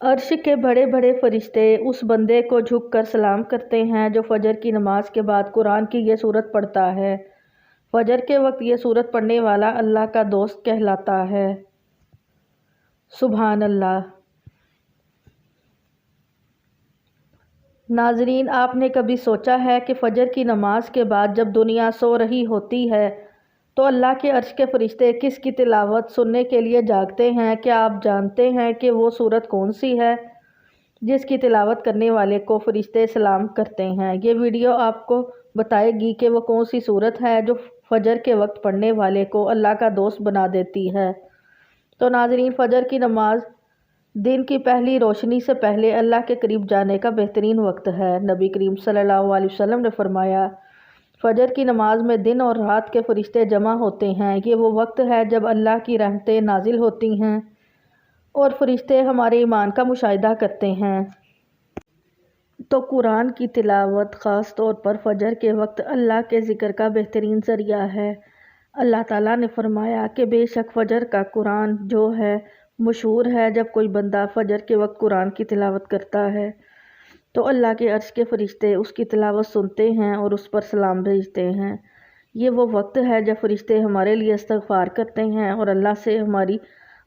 عرش کے بڑے بڑے فرشتے اس بندے کو جھک کر سلام کرتے ہیں جو فجر کی نماز کے بعد قرآن کی یہ سورت پڑھتا ہے۔ فجر کے وقت یہ سورت پڑھنے والا اللہ کا دوست کہلاتا ہے۔ سبحان اللہ۔ ناظرین، آپ نے کبھی سوچا ہے کہ فجر کی نماز کے بعد جب دنیا سو رہی ہوتی ہے تو اللہ کے عرش کے فرشتے کس کی تلاوت سننے کے لیے جاگتے ہیں؟ کیا آپ جانتے ہیں کہ وہ سورت کون سی ہے جس کی تلاوت کرنے والے کو فرشتے سلام کرتے ہیں؟ یہ ویڈیو آپ کو بتائے گی کہ وہ کون سی سورت ہے جو فجر کے وقت پڑھنے والے کو اللہ کا دوست بنا دیتی ہے۔ تو ناظرین، فجر کی نماز دن کی پہلی روشنی سے پہلے اللہ کے قریب جانے کا بہترین وقت ہے۔ نبی کریم صلی اللہ علیہ وسلم نے فرمایا، فجر کی نماز میں دن اور رات کے فرشتے جمع ہوتے ہیں۔ یہ وہ وقت ہے جب اللہ کی رحمتیں نازل ہوتی ہیں اور فرشتے ہمارے ایمان کا مشاہدہ کرتے ہیں۔ تو قرآن کی تلاوت خاص طور پر فجر کے وقت اللہ کے ذکر کا بہترین ذریعہ ہے۔ اللہ تعالیٰ نے فرمایا کہ بے شک فجر کا قرآن جو ہے مشہور ہے۔ جب کوئی بندہ فجر کے وقت قرآن کی تلاوت کرتا ہے تو اللہ کے عرش کے فرشتے اس کی تلاوت سنتے ہیں اور اس پر سلام بھیجتے ہیں۔ یہ وہ وقت ہے جب فرشتے ہمارے لیے استغفار کرتے ہیں اور اللہ سے ہماری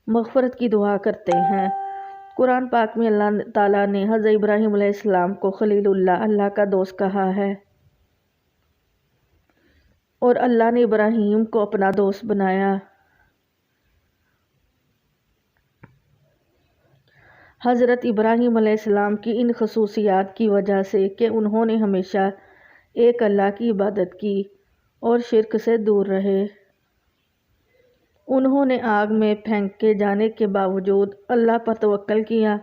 مغفرت کی دعا کرتے ہیں۔ قرآن پاک میں اللہ تعالیٰ نے حضرت ابراہیم علیہ السلام کو خلیل اللہ، اللہ کا دوست کہا ہے، اور اللہ نے ابراہیم کو اپنا دوست بنایا۔ حضرت ابراہیم علیہ السلام کی ان خصوصیات کی وجہ سے کہ انہوں نے ہمیشہ ایک اللہ کی عبادت کی اور شرک سے دور رہے، انہوں نے آگ میں پھینکے جانے کے باوجود اللہ پر توکل کیا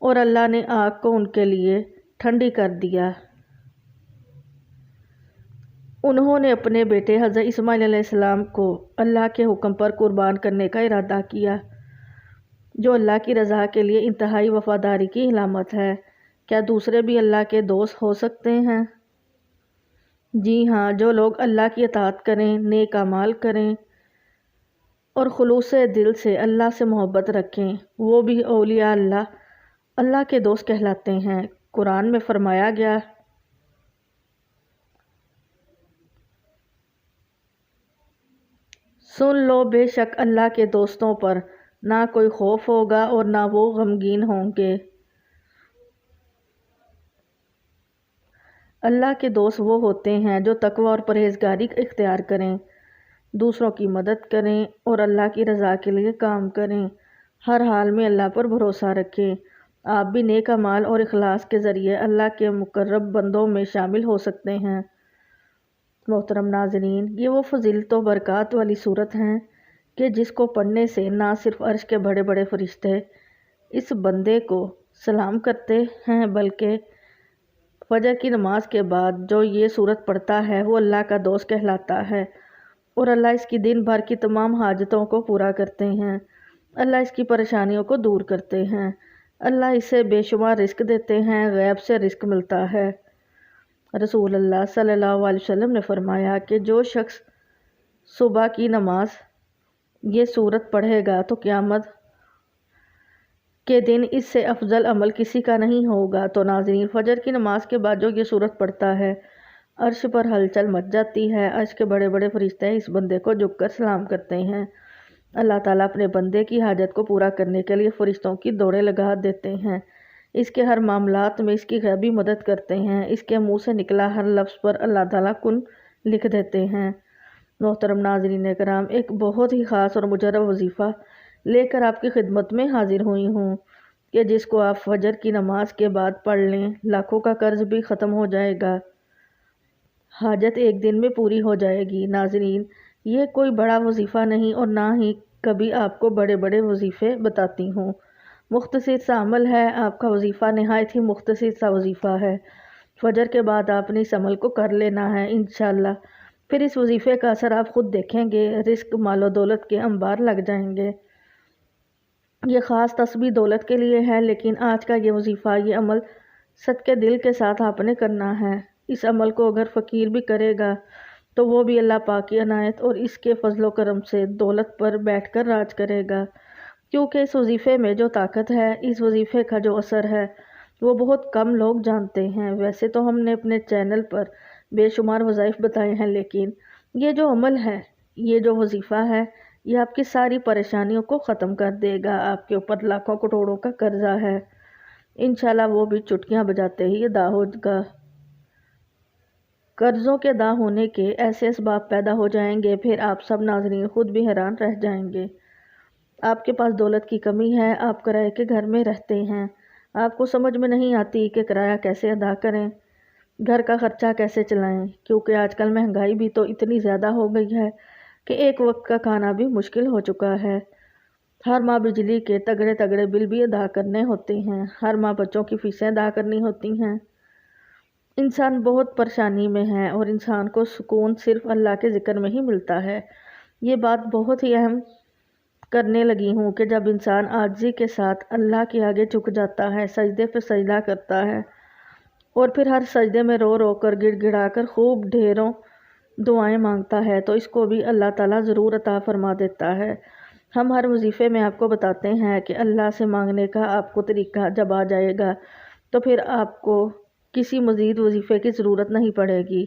اور اللہ نے آگ کو ان کے لیے ٹھنڈی کر دیا۔ انہوں نے اپنے بیٹے حضرت اسماعیل علیہ السلام کو اللہ کے حکم پر قربان کرنے کا ارادہ کیا، جو اللہ کی رضا کے لیے انتہائی وفاداری کی علامت ہے۔ کیا دوسرے بھی اللہ کے دوست ہو سکتے ہیں؟ جی ہاں، جو لوگ اللہ کی اطاعت کریں، نیک اعمال کریں اور خلوص دل سے اللہ سے محبت رکھیں، وہ بھی اولیاء اللہ، اللہ کے دوست کہلاتے ہیں۔ قرآن میں فرمایا گیا، سن لو بے شک اللہ کے دوستوں پر نہ کوئی خوف ہوگا اور نہ وہ غمگین ہوں گے۔ اللہ کے دوست وہ ہوتے ہیں جو تقوی اور پرہیزگاری اختیار کریں، دوسروں کی مدد کریں اور اللہ کی رضا کے لیے کام کریں، ہر حال میں اللہ پر بھروسہ رکھیں۔ آپ بھی نیک اعمال اور اخلاص کے ذریعے اللہ کے مقرب بندوں میں شامل ہو سکتے ہیں۔ محترم ناظرین، یہ وہ فضیلت و برکات والی سورت ہیں کہ جس کو پڑھنے سے نہ صرف عرش کے بڑے بڑے فرشتے اس بندے کو سلام کرتے ہیں بلکہ فجر کی نماز کے بعد جو یہ سورت پڑھتا ہے وہ اللہ کا دوست کہلاتا ہے اور اللہ اس کی دن بھر کی تمام حاجتوں کو پورا کرتے ہیں، اللہ اس کی پریشانیوں کو دور کرتے ہیں، اللہ اسے بے شمار رزق دیتے ہیں، غیب سے رزق ملتا ہے۔ رسول اللہ صلی اللہ علیہ وسلم نے فرمایا کہ جو شخص صبح کی نماز یہ سورت پڑھے گا تو قیامت کے دن اس سے افضل عمل کسی کا نہیں ہوگا۔ تو ناظرین، فجر کی نماز کے بعد جو یہ سورت پڑھتا ہے عرش پر ہلچل مچ جاتی ہے، عرش کے بڑے بڑے فرشتے اس بندے کو جھک کر سلام کرتے ہیں۔ اللہ تعالیٰ اپنے بندے کی حاجت کو پورا کرنے کے لیے فرشتوں کی دوڑیں لگا دیتے ہیں، اس کے ہر معاملات میں اس کی غیبی مدد کرتے ہیں، اس کے منہ سے نکلا ہر لفظ پر اللہ تعالیٰ کن لکھ دیتے ہیں۔ محترم ناظرین کرام، ایک بہت ہی خاص اور مجرب وظیفہ لے کر آپ کی خدمت میں حاضر ہوئی ہوں کہ جس کو آپ فجر کی نماز کے بعد پڑھ لیں، لاکھوں کا قرض بھی ختم ہو جائے گا، حاجت ایک دن میں پوری ہو جائے گی۔ ناظرین، یہ کوئی بڑا وظیفہ نہیں اور نہ ہی کبھی آپ کو بڑے بڑے وظیفے بتاتی ہوں، مختصر سا عمل ہے۔ آپ کا وظیفہ نہایت ہی مختصر سا وظیفہ ہے، فجر کے بعد آپ نے اس عمل کو کر لینا ہے انشاءاللہ، پھر اس وظیفے کا اثر آپ خود دیکھیں گے، رزق مال و دولت کے انبار لگ جائیں گے۔ یہ خاص تسبیح دولت کے لیے ہے، لیکن آج کا یہ وظیفہ، یہ عمل صدقے دل کے ساتھ آپ نے کرنا ہے۔ اس عمل کو اگر فقیر بھی کرے گا تو وہ بھی اللہ پاک کی عنایت اور اس کے فضل و کرم سے دولت پر بیٹھ کر راج کرے گا۔ کیونکہ اس وظیفے میں جو طاقت ہے، اس وظیفے کا جو اثر ہے، وہ بہت کم لوگ جانتے ہیں۔ ویسے تو ہم نے اپنے چینل پر بے شمار وظائف بتائے ہیں، لیکن یہ جو عمل ہے، یہ جو وظیفہ ہے، یہ آپ کی ساری پریشانیوں کو ختم کر دے گا۔ آپ کے اوپر لاکھوں کروڑوں کا قرضہ ہے، انشاءاللہ وہ بھی چٹکیاں بجاتے ہی ادا ہوگا۔ قرضوں کے ادا ہونے کے ایسے اسباب پیدا ہو جائیں گے، پھر آپ سب ناظرین خود بھی حیران رہ جائیں گے۔ آپ کے پاس دولت کی کمی ہے، آپ کرائے کے گھر میں رہتے ہیں، آپ کو سمجھ میں نہیں آتی کہ کرایہ کیسے ادا کریں، گھر کا خرچہ کیسے چلائیں، کیونکہ آج کل مہنگائی بھی تو اتنی زیادہ ہو گئی ہے کہ ایک وقت کا کھانا بھی مشکل ہو چکا ہے۔ ہر ماہ بجلی کے تگڑے تگڑے بل بھی ادا کرنے ہوتے ہیں، ہر ماہ بچوں کی فیسیں ادا کرنی ہوتی ہیں۔ انسان بہت پریشانی میں ہے اور انسان کو سکون صرف اللہ کے ذکر میں ہی ملتا ہے۔ یہ بات بہت ہی اہم کرنے لگی ہوں کہ جب انسان عاجزی کے ساتھ اللہ کے آگے جھک جاتا ہے، سجدے پہ سجدہ کرتا ہے اور پھر ہر سجدے میں رو رو کر گڑ گڑا کر خوب ڈھیروں دعائیں مانگتا ہے، تو اس کو بھی اللہ تعالیٰ ضرور عطا فرما دیتا ہے۔ ہم ہر وظیفے میں آپ کو بتاتے ہیں کہ اللہ سے مانگنے کا آپ کو طریقہ جب آ جائے گا تو پھر آپ کو کسی مزید وظیفے کی ضرورت نہیں پڑے گی۔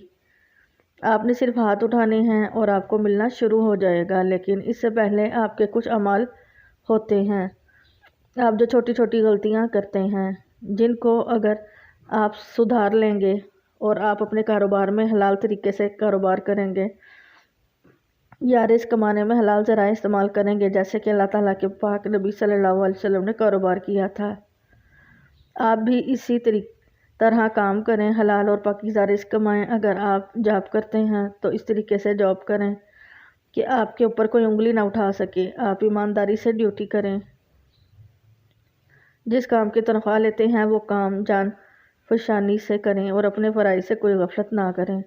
آپ نے صرف ہاتھ اٹھانے ہیں اور آپ کو ملنا شروع ہو جائے گا، لیکن اس سے پہلے آپ کے کچھ اعمال ہوتے ہیں۔ آپ جو چھوٹی چھوٹی غلطیاں کرتے ہیں، جن کو اگر آپ سدھار لیں گے اور آپ اپنے کاروبار میں حلال طریقے سے کاروبار کریں گے یا رزق کمانے میں حلال ذرائع استعمال کریں گے، جیسے کہ اللہ تعالیٰ کے پاک نبی صلی اللہ علیہ وسلم نے کاروبار کیا تھا، آپ بھی اسی طرح کام کریں، حلال اور پاکیزہ رزق کمائیں۔ اگر آپ جاب کرتے ہیں تو اس طریقے سے جاب کریں کہ آپ کے اوپر کوئی انگلی نہ اٹھا سکے، آپ ایمانداری سے ڈیوٹی کریں، جس کام کی تنخواہ لیتے ہیں وہ کام جان فشانی سے کریں اور اپنے فرائض سے کوئی غفلت نہ کریں۔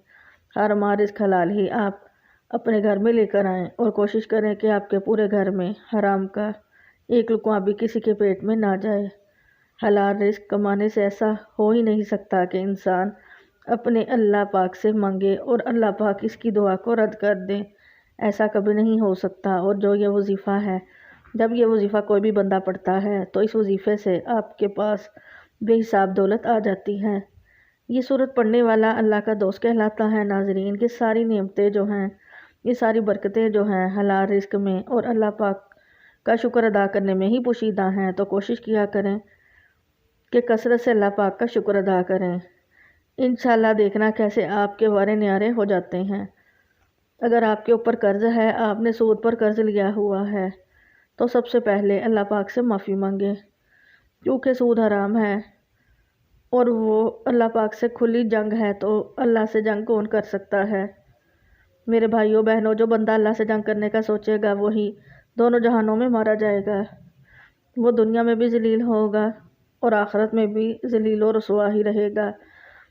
ہر ماہ رزق حلال ہی آپ اپنے گھر میں لے کر آئیں اور کوشش کریں کہ آپ کے پورے گھر میں حرام کا ایک لقمہ بھی کسی کے پیٹ میں نہ جائے۔ حلال رزق کمانے سے ایسا ہو ہی نہیں سکتا کہ انسان اپنے اللہ پاک سے مانگے اور اللہ پاک اس کی دعا کو رد کر دے، ایسا کبھی نہیں ہو سکتا۔ اور جو یہ وظیفہ ہے، جب یہ وظیفہ کوئی بھی بندہ پڑھتا ہے تو اس وظیفے سے آپ کے پاس بے حساب دولت آ جاتی ہے۔ یہ سورت پڑھنے والا اللہ کا دوست کہلاتا ہے۔ ناظرین، یہ ساری نعمتیں جو ہیں، یہ ساری برکتیں جو ہیں حلال رزق میں اور اللہ پاک کا شکر ادا کرنے میں ہی پوشیدہ ہیں، تو کوشش کیا کریں کہ کثرت سے اللہ پاک کا شکر ادا کریں۔ انشاءاللہ دیکھنا کیسے آپ کے وارے نیارے ہو جاتے ہیں۔ اگر آپ کے اوپر قرض ہے، آپ نے سود پر قرض لیا ہوا ہے، تو سب سے پہلے اللہ پاک سے معافی مانگیں، کیونکہ سود حرام ہے اور وہ اللہ پاک سے کھلی جنگ ہے، تو اللہ سے جنگ کون کر سکتا ہے؟ میرے بھائیوں بہنوں، جو بندہ اللہ سے جنگ کرنے کا سوچے گا وہی دونوں جہانوں میں مارا جائے گا، وہ دنیا میں بھی ذلیل ہوگا اور آخرت میں بھی ذلیل و رسوا ہی رہے گا۔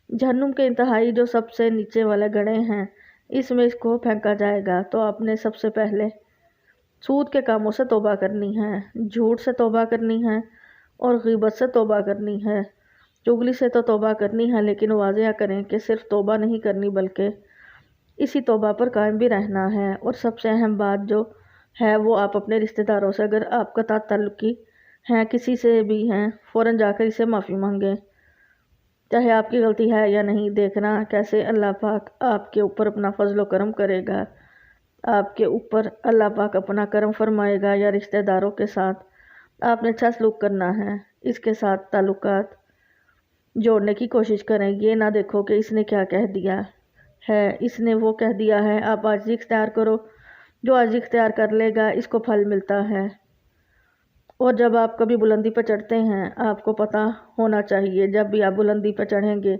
جہنم کے انتہائی جو سب سے نیچے والے گڑھے ہیں، اس میں اس کو پھینکا جائے گا۔ تو آپ نے سب سے پہلے سود کے کاموں سے توبہ کرنی ہے، جھوٹ سے توبہ کرنی ہے اور غیبت سے توبہ کرنی ہے، چغلی سے تو توبہ کرنی ہے، لیکن واضح کریں کہ صرف توبہ نہیں کرنی بلکہ اسی توبہ پر قائم بھی رہنا ہے۔ اور سب سے اہم بات جو ہے وہ آپ اپنے رشتہ داروں سے، اگر آپ قطع تعلقی ہیں کسی سے بھی ہیں، فوراً جا کر اسے معافی مانگیں، چاہے آپ کی غلطی ہے یا نہیں۔ دیکھنا کیسے اللہ پاک آپ کے اوپر اپنا فضل و کرم کرے گا، آپ کے اوپر اللہ پاک اپنا کرم فرمائے گا۔ یا رشتہ داروں کے ساتھ آپ نے اچھا سلوک کرنا ہے، اس کے ساتھ تعلقات جوڑنے کی کوشش کریں۔ یہ نہ دیکھو کہ اس نے کیا کہہ دیا ہے، اس نے وہ کہہ دیا ہے۔ آپ عاجزی اختیار کرو، جو عاجزی اختیار کر لے گا اس کو پھل ملتا ہے۔ اور جب آپ کبھی بلندی پہ چڑھتے ہیں، آپ کو پتہ ہونا چاہیے جب بھی آپ بلندی پہ چڑھیں گے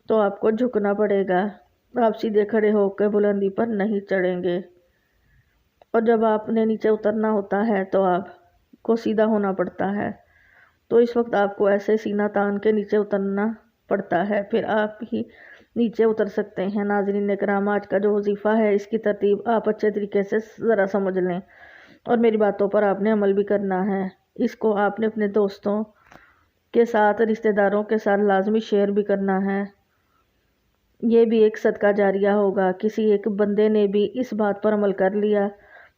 تو آپ کو جھکنا پڑے گا، آپ سیدھے کھڑے ہو کے بلندی پر نہیں چڑھیں گے۔ اور جب آپ نے نیچے اترنا ہوتا ہے تو آپ کو سیدھا ہونا پڑتا ہے، تو اس وقت آپ کو ایسے سینہ تان کے نیچے اترنا پڑتا ہے، پھر آپ ہی نیچے اتر سکتے ہیں۔ ناظرین کرام، آج کا جو وظیفہ ہے اس کی ترتیب آپ اچھے طریقے سے ذرا سمجھ لیں اور میری باتوں پر آپ نے عمل بھی کرنا ہے۔ اس کو آپ نے اپنے دوستوں کے ساتھ، رشتہ داروں کے ساتھ لازمی شیئر بھی کرنا ہے۔ یہ بھی ایک صدقہ جاریہ ہوگا، کسی ایک بندے نے بھی اس بات پر عمل کر لیا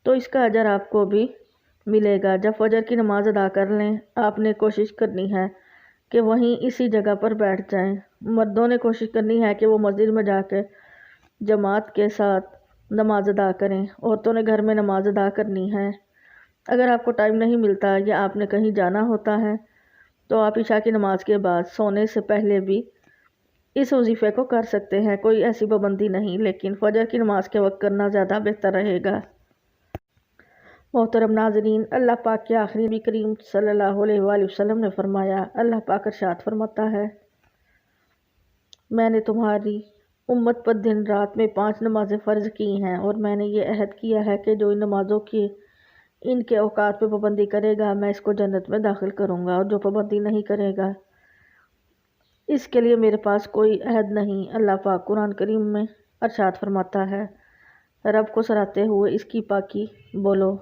تو اس کا اجر آپ کو بھی ملے گا۔ جب فجر کی نماز ادا کر لیں، آپ نے کوشش کرنی ہے کہ وہیں اسی جگہ پر بیٹھ جائیں۔ مردوں نے کوشش کرنی ہے کہ وہ مسجد میں جا کے جماعت کے ساتھ نماز ادا کریں۔ عورتوں نے گھر میں نماز ادا کرنی ہے۔ اگر آپ کو ٹائم نہیں ملتا یا آپ نے کہیں جانا ہوتا ہے تو آپ عشاء کی نماز کے بعد سونے سے پہلے بھی اس وظیفے کو کر سکتے ہیں، کوئی ایسی پابندی نہیں، لیکن فجر کی نماز کے وقت کرنا زیادہ بہتر رہے گا۔ محترم ناظرین، اللہ پاک کے آخری نبی کریم صلی اللہ علیہ وآلہ وسلم نے فرمایا، اللہ پاک ارشاد فرماتا ہے، میں نے تمہاری امت پر دن رات میں 5 نمازیں فرض کی ہیں، اور میں نے یہ عہد کیا ہے کہ جو ان نمازوں کی ان کے اوقات پہ پابندی کرے گا میں اس کو جنت میں داخل کروں گا، اور جو پابندی نہیں کرے گا اس کے لیے میرے پاس کوئی عہد نہیں۔ اللہ پاک قرآن کریم میں ارشاد فرماتا ہے، رب کو سراہتے ہوئے اس کی پاکی بولو،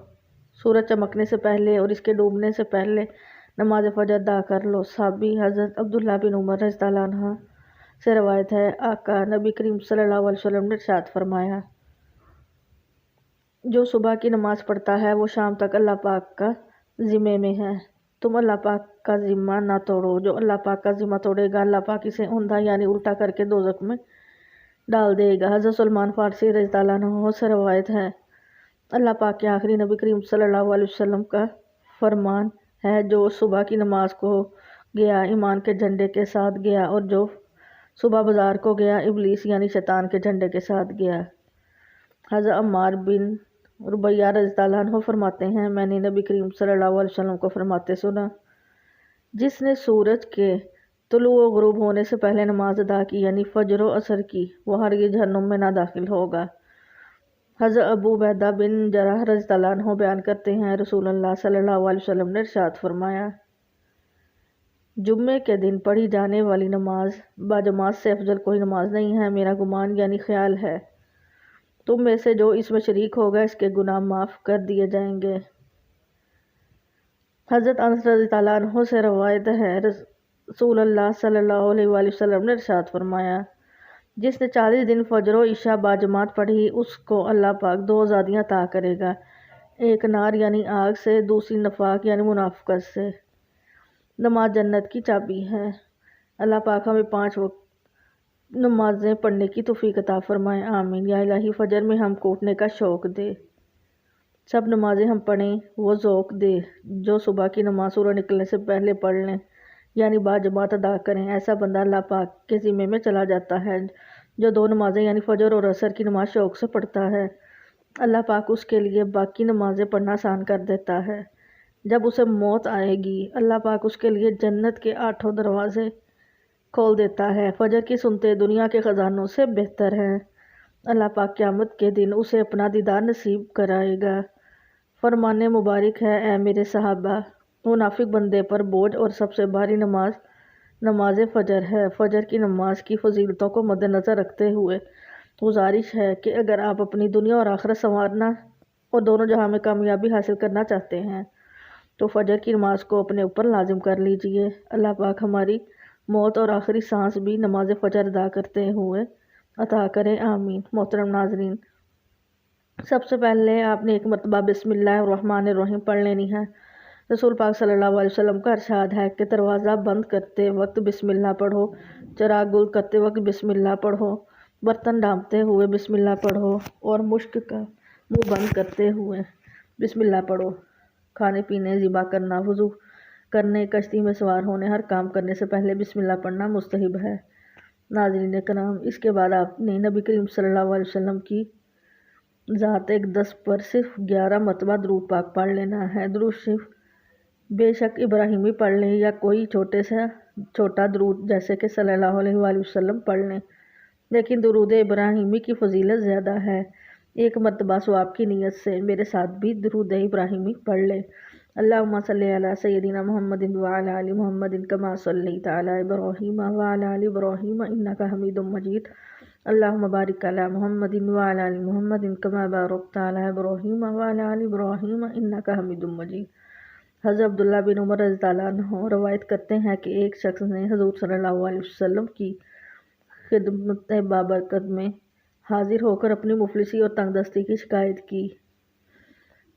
سورج چمکنے سے پہلے اور اس کے ڈوبنے سے پہلے نماز فجر ادا کر لو۔ صحابی حضرت عبداللہ بن عمر رضی اللہ عنہ سے روایت ہے، آقا نبی کریم صلی اللہ علیہ وسلم نے ارشاد فرمایا، جو صبح کی نماز پڑھتا ہے وہ شام تک اللہ پاک کا ذمے میں ہے، تم اللہ پاک کا ذمہ نہ توڑو، جو اللہ پاک کا ذمہ توڑے گا اللہ پاک اسے اوندھا یعنی الٹا کر کے دوزخ میں ڈال دے گا۔ حضرت سلمان فارسی رضی اللہ عنہ سے روایت ہے، اللہ پاک کے آخری نبی کریم صلی اللہ علیہ وسلم کا فرمان ہے، جو صبح کی نماز کو گیا ایمان کے جھنڈے کے ساتھ گیا، اور جو صبح بازار کو گیا ابلیس یعنی شیطان کے جھنڈے کے ساتھ گیا۔ حضرت عمار بن ربیہ رضی اللہ عنہ فرماتے ہیں، میں نے نبی کریم صلی اللہ علیہ وسلم کو فرماتے سنا، جس نے سورج کے طلوع و غروب ہونے سے پہلے نماز ادا کی یعنی فجر و عصر کی، وہ ہرگز جہنم میں نہ داخل ہوگا۔ حضرت ابو عبیدہ بن جراح رضی اللہ عنہ بیان کرتے ہیں، رسول اللہ صلی اللہ علیہ وسلم نے ارشاد فرمایا، جمعے کے دن پڑھی جانے والی نماز باجماعت سے افضل کوئی نماز نہیں ہے، میرا گمان یعنی خیال ہے تم میں سے جو اس میں شریک ہوگا اس کے گناہ معاف کر دیے جائیں گے۔ حضرت انس رضی اللہ عنہ سے روایت ہے، رسول اللہ صلی اللہ علیہ وآلہ وسلم نے ارشاد فرمایا، جس نے 40 دن فجر و عشاء باجماعت پڑھی اس کو اللہ پاک 2 آزادیاں عطا کرے گا، ایک نار یعنی آگ سے، دوسری نفاق یعنی منافقت سے۔ نماز جنت کی چابی ہے۔ اللہ پاک ہمیں 5 وقت نمازیں پڑھنے کی توفیق عطا فرمائے، آمین۔ یا الہی فجر میں ہم کو اٹھنے کا شوق دے، سب نمازیں ہم پڑھیں وہ ذوق دے، جو صبح کی نماز سورج نکلنے سے پہلے پڑھ لیں یعنی باجماعت ادا کریں، ایسا بندہ اللہ پاک کے ذمے میں چلا جاتا ہے، جو 2 نمازیں یعنی فجر اور عصر کی نماز شوق سے پڑھتا ہے، اللہ پاک اس کے لیے باقی نمازیں پڑھنا آسان کر دیتا ہے۔ جب اسے موت آئے گی اللہ پاک اس کے لیے جنت کے 8 دروازے کھول دیتا ہے، فجر کی سنتے دنیا کے خزانوں سے بہتر ہیں۔ اللہ پاک قیامت کے دن اسے اپنا دیدار نصیب کرائے گا۔ فرمان مبارک ہے، اے میرے صحابہ، منافق بندے پر بوجھ اور سب سے بھاری نماز فجر ہے۔ فجر کی نماز کی فضیلتوں کو مد نظر رکھتے ہوئے گزارش ہے کہ اگر آپ اپنی دنیا اور آخرت سنوارنا اور دونوں جہاں میں کامیابی حاصل کرنا چاہتے ہیں تو فجر کی نماز کو اپنے اوپر لازم کر لیجئے۔ اللہ پاک ہماری موت اور آخری سانس بھی نماز فجر ادا کرتے ہوئے عطا کرے، آمین۔ محترم ناظرین، سب سے پہلے آپ نے ایک مرتبہ بسم اللہ الرحمن الرحیم پڑھ لینی ہے۔ رسول پاک صلی اللہ علیہ وسلم کا ارشاد ہے کہ دروازہ بند کرتے وقت بسم اللہ پڑھو، چراغ گل کرتے وقت بسم اللہ پڑھو، برتن ڈھانپتے ہوئے بسم اللہ پڑھو، اور مشک کا منہ بند کرتے ہوئے بسم اللہ پڑھو۔ کھانے پینے، ذبح کرنا، وضو کرنے، کشتی میں سوار ہونے، ہر کام کرنے سے پہلے بسم اللہ پڑھنا مستحب ہے۔ ناظرین کرام، اس کے بعد آپ نے نبی کریم صلی اللہ علیہ وسلم کی ذات اقدس پر صرف 11 مرتبہ درود پاک پڑھ لینا ہے۔ درود شریف بے شک ابراہیمی پڑھ لیں یا کوئی چھوٹا درود جیسے کہ صلی اللہ علیہ وآلہ وسلم پڑھ لیں، لیکن درود ابراہیمی کی فضیلت زیادہ ہے۔ ایک مرتبہ ثواب کی نیت سے میرے ساتھ بھی درود ابراہیمی پڑھ لیں۔ اللہم صلی علی سیدنا محمد وعلی آل محمد کما صلیت علی ابراہیم وعلی آل ابراہیم انک حمید مجید۔ اللہم بارک علی محمد وعلی آل محمد کما بارکت علی ابراہیم وعلی آل ابراہیم انک حمید مجید۔ حضرت عبداللہ بن عمر رضی اللہ عنہ روایت کرتے ہیں کہ ایک شخص نے حضور صلی اللہ علیہ وسلم کی خدمت بابرکت میں حاضر ہو کر اپنی مفلسی اور تنگ دستی کی شکایت کی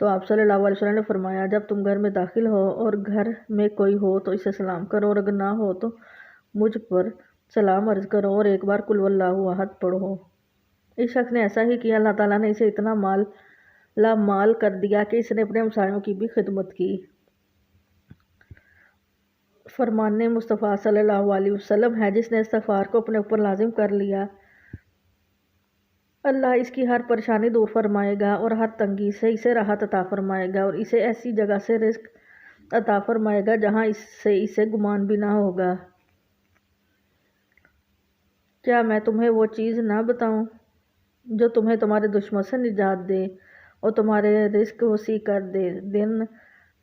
تو آپ صلی اللہ علیہ وسلم نے فرمایا جب تم گھر میں داخل ہو اور گھر میں کوئی ہو تو اسے سلام کرو، اور اگر نہ ہو تو مجھ پر سلام عرض کرو اور ایک بار قل واللہ احد پڑھو۔ اس شخص نے ایسا ہی کیا، اللہ تعالیٰ نے اسے اتنا مال کر دیا کہ اس نے اپنے ہمسایوں کی بھی خدمت کی۔ فرمان مصطفیٰ صلی اللہ علیہ وسلم ہے، جس نے استغفار کو اپنے اوپر لازم کر لیا، اللہ اس کی ہر پریشانی دور فرمائے گا اور ہر تنگی سے اسے راحت عطا فرمائے گا، اور اسے ایسی جگہ سے رزق عطا فرمائے گا جہاں اسے گمان بھی نہ ہوگا۔ کیا میں تمہیں وہ چیز نہ بتاؤں جو تمہیں تمہارے دشمن سے نجات دے اور تمہارے رزق وسیع کر دے؟ دن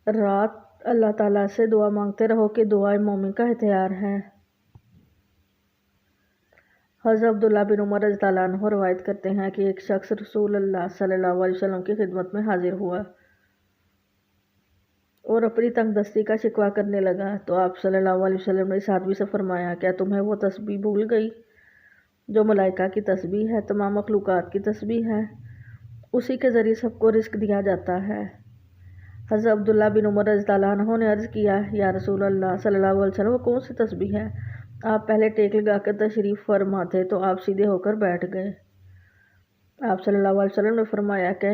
رات اللہ تعالیٰ سے دعا مانگتے رہو کہ دعائے مومن کا ہتھیار ہے۔ حضرت عبداللہ بن عمر رضی اللہ عنہ روایت کرتے ہیں کہ ایک شخص رسول اللہ صلی اللہ علیہ وسلم کی خدمت میں حاضر ہوا اور اپنی تنگ دستی کا شکوہ کرنے لگا، تو آپ صلی اللہ علیہ وسلم نے اس آدمی سے فرمایا کیا تمہیں وہ تسبیح بھول گئی جو ملائکہ کی تسبیح ہے، تمام مخلوقات کی تسبیح ہے، اسی کے ذریعے سب کو رزق دیا جاتا ہے۔ حضرت عبداللہ بن عمر رضی اللہ عنہ نے عرض کیا یا رسول اللہ صلی اللہ علیہ وسلم وہ کون سی تسبیح ہے؟ آپ پہلے ٹیک لگا کر تشریف فرما تھے تو آپ سیدھے ہو کر بیٹھ گئے۔ آپ صلی اللہ علیہ وسلم نے فرمایا کہ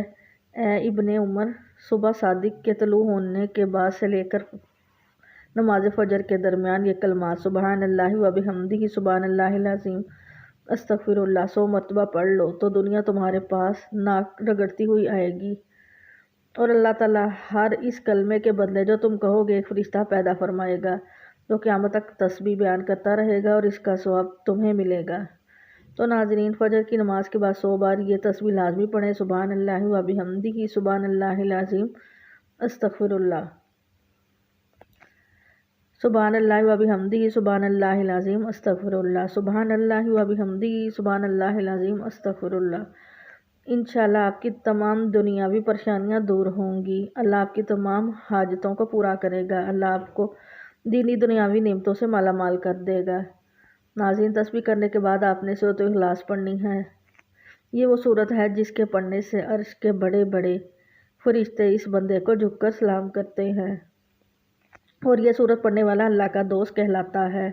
اے ابن عمر، صبح صادق کے طلوع ہونے کے بعد سے لے کر نماز فجر کے درمیان یہ کلمات سبحان اللہ و بحمدہ سبحان اللہ العظیم استغفر اللہ 100 مرتبہ پڑھ لو تو دنیا تمہارے پاس ناک رگڑتی ہوئی آئے گی، اور اللہ تعالیٰ ہر اس کلمے کے بدلے جو تم کہو گے ایک فرشتہ پیدا فرمائے گا جو قیامت تک تسبیح بیان کرتا رہے گا، اور اس کا ثواب تمہیں ملے گا۔ تو ناظرین، فجر کی نماز کے بعد 100 بار یہ تسبیح لازمی پڑھیں، سبحان اللہ و بحمدہ سبحان اللہ العظیم استغفر اللہ، سبحان اللہ و بحمدہ سبحان اللہ العظیم استغفر اللہ، سبحان اللہ و بحمدہ سبحان اللہ العظیم استغفر اللہ۔ انشاءاللہ آپ کی تمام دنیاوی پریشانیاں دور ہوں گی، اللہ آپ کی تمام حاجتوں کو پورا کرے گا، اللہ آپ کو دینی دنیاوی نعمتوں سے مالا مال کر دے گا۔ ناظرین، تسبیح کرنے کے بعد آپ نے سورۃ الاخلاص پڑھنی ہے۔ یہ وہ سورت ہے جس کے پڑھنے سے عرش کے بڑے بڑے فرشتے اس بندے کو جھک کر سلام کرتے ہیں، اور یہ سورت پڑھنے والا اللہ کا دوست کہلاتا ہے۔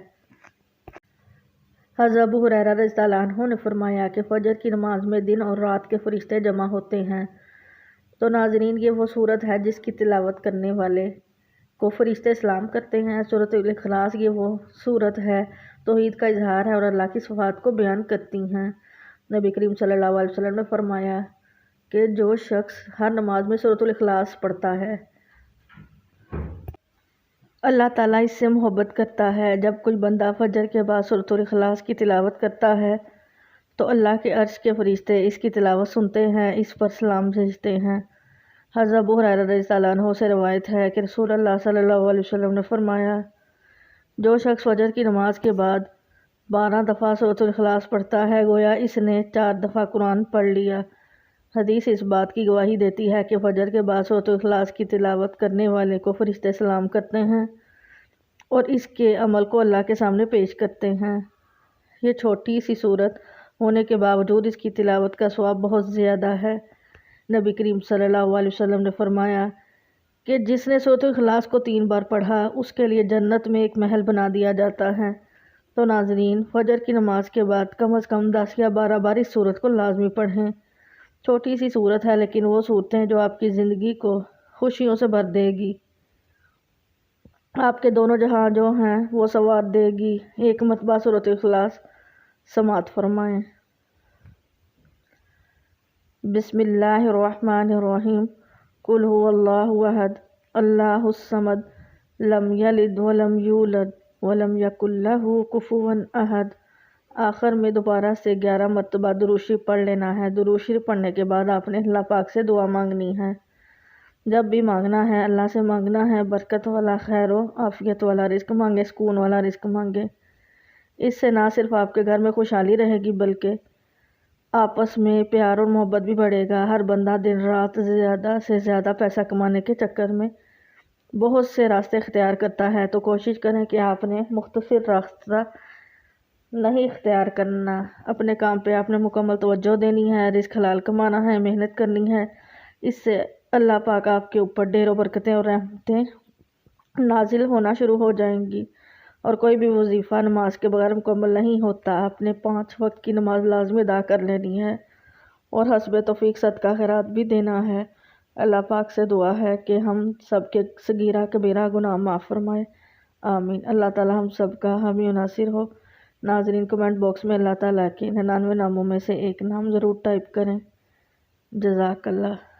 حضرت ابو ہریرہ رضی اللہ عنہ نے فرمایا کہ فجر کی نماز میں دن اور رات کے فرشتے جمع ہوتے ہیں۔ تو ناظرین، یہ وہ سورت ہے جس کی تلاوت کرنے والے کو فرشتے سلام کرتے ہیں۔ سورۃ الاخلاص یہ وہ سورت ہے توحید کا اظہار ہے اور اللہ کی صفات کو بیان کرتی ہیں۔ نبی کریم صلی اللہ علیہ وسلم نے فرمایا کہ جو شخص ہر نماز میں سورۃ الاخلاص پڑھتا ہے اللہ تعالیٰ اس سے محبت کرتا ہے۔ جب کوئی بندہ فجر کے بعد سورۃ الاخلاص کی تلاوت کرتا ہے تو اللہ کے عرش کے فرشتے اس کی تلاوت سنتے ہیں، اس پر سلام بھیجتے ہیں۔ حضرت ابو ہریرہ رضی اللہ عنہ سے روایت ہے کہ رسول اللہ صلی اللہ علیہ وسلم نے فرمایا جو شخص فجر کی نماز کے بعد 12 دفعہ سورۃ الاخلاص پڑھتا ہے گویا اس نے 4 دفعہ قرآن پڑھ لیا۔ حدیث اس بات کی گواہی دیتی ہے کہ فجر کے بعد سورۃ الاخلاص کی تلاوت کرنے والے کو فرشتے سلام کرتے ہیں اور اس کے عمل کو اللہ کے سامنے پیش کرتے ہیں۔ یہ چھوٹی سی سورت ہونے کے باوجود اس کی تلاوت کا ثواب بہت زیادہ ہے۔ نبی کریم صلی اللہ علیہ وسلم نے فرمایا کہ جس نے سورۃ الاخلاص کو 3 بار پڑھا اس کے لیے جنت میں ایک محل بنا دیا جاتا ہے۔ تو ناظرین، فجر کی نماز کے بعد کم از کم 10 یا 12 بار اس سورت کو لازمی پڑھیں۔ چھوٹی سی سورت ہے لیکن وہ صورتیں جو آپ کی زندگی کو خوشیوں سے بھر دے گی، آپ کے دونوں جہاں جو ہیں وہ سنوار دے گی۔ ایک مرتبہ سورۃ الاخلاص سماعت فرمائیں۔ بسم اللہ الرحمن الرحیم، قل هو اللہ احد اللہ الصمد لم یلد ولم یولد ولم یکن لہ کفوا احد۔ آخر میں دوبارہ سے 11 مرتبہ درود شریف پڑھ لینا ہے۔ درود شریف پڑھنے کے بعد آپ نے اللہ پاک سے دعا مانگنی ہے۔ جب بھی مانگنا ہے اللہ سے مانگنا ہے، برکت والا، خیر و عافیت والا رزق مانگے، سکون والا رزق مانگے۔ اس سے نہ صرف آپ کے گھر میں خوشحالی رہے گی بلکہ آپس میں پیار اور محبت بھی بڑھے گا۔ ہر بندہ دن رات زیادہ سے زیادہ پیسہ کمانے کے چکر میں بہت سے راستے اختیار کرتا ہے، تو کوشش کریں کہ آپ نے مختصر راستہ نہیں اختیار کرنا۔ اپنے کام پہ آپ نے مکمل توجہ دینی ہے، رزق حلال کمانا ہے، محنت کرنی ہے۔ اس سے اللہ پاک آپ کے اوپر ڈھیروں برکتیں اور رحمتیں نازل ہونا شروع ہو جائیں گی، اور کوئی بھی وظیفہ نماز کے بغیر مکمل نہیں ہوتا۔ آپ نے 5 وقت کی نماز لازمی ادا کر لینی ہے اور حسب توفیق صدقہ خیرات بھی دینا ہے۔ اللہ پاک سے دعا ہے کہ ہم سب کے صغیرہ کبیرہ گناہ معاف فرمائے، آمین۔ اللہ تعالی ہم سب کا حامی و ناصر ہو۔ ناظرین، کمنٹ باکس میں اللہ تعالیٰ کے 99 ناموں میں سے ایک نام ضرور ٹائپ کریں۔ جزاک اللہ۔